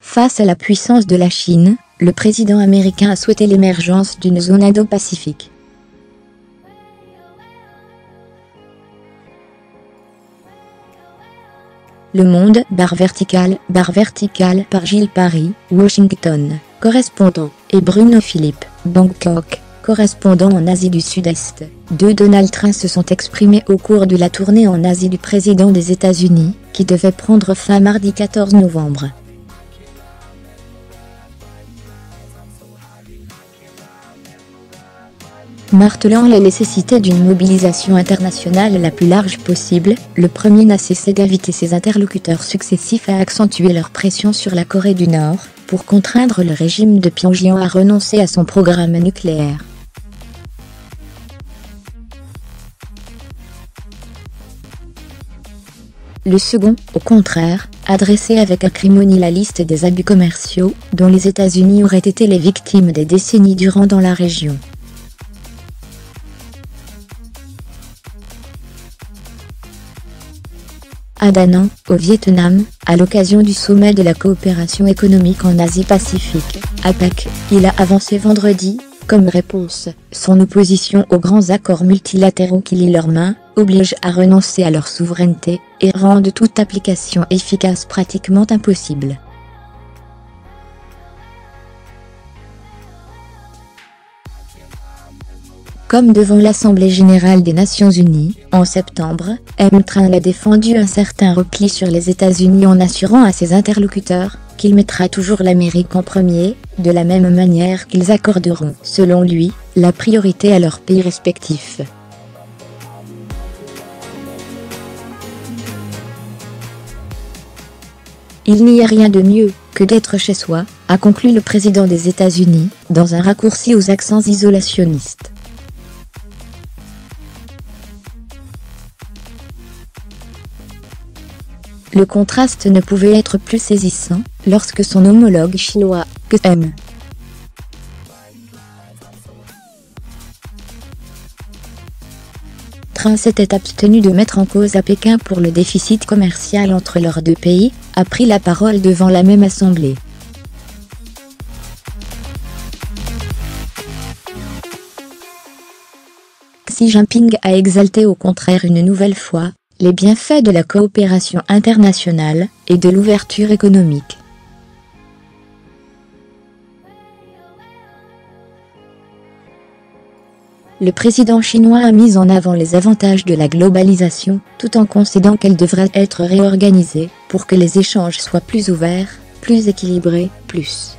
Face à la puissance de la Chine, le président américain a souhaité l'émergence d'une zone Indo-Pacifique. Le Monde, /vertical par Gilles Paris, Washington, correspondant, et Bruno Philippe, Bangkok, correspondant en Asie du Sud-Est. Donald Trump se sont exprimés au cours de la tournée en Asie du président des États-Unis, qui devait prendre fin mardi 14 novembre. Martelant la nécessité d'une mobilisation internationale la plus large possible, le premier n'a cessé d'inviter ses interlocuteurs successifs à accentuer leur pression sur la Corée du Nord, pour contraindre le régime de Pyongyang à renoncer à son programme nucléaire. Le second, au contraire, a dressé avec acrimonie la liste des abus commerciaux, dont les États-Unis auraient été les victimes des décennies durant dans la région. À Da Nang, au Vietnam, à l'occasion du sommet de la coopération économique en Asie-Pacifique, APEC, il a avancé vendredi, comme réponse, son opposition aux grands accords multilatéraux qui lient leurs mains, obligent à renoncer à leur souveraineté, et rendent toute application efficace pratiquement impossible. Comme devant l'Assemblée générale des Nations unies, en septembre, Trump a défendu un certain repli sur les États-Unis en assurant à ses interlocuteurs qu'il mettra toujours l'Amérique en premier, de la même manière qu'ils accorderont, selon lui, la priorité à leurs pays respectifs. Il n'y a rien de mieux que d'être chez soi, a conclu le président des États-Unis, dans un raccourci aux accents isolationnistes. Le contraste ne pouvait être plus saisissant, lorsque son homologue chinois, Trump s'était abstenu de mettre en cause à Pékin pour le déficit commercial entre leurs deux pays, a pris la parole devant la même assemblée. Xi Jinping a exalté au contraire une nouvelle fois les bienfaits de la coopération internationale et de l'ouverture économique. Le président chinois a mis en avant les avantages de la globalisation, tout en concédant qu'elle devrait être réorganisée pour que les échanges soient plus ouverts, plus équilibrés, plus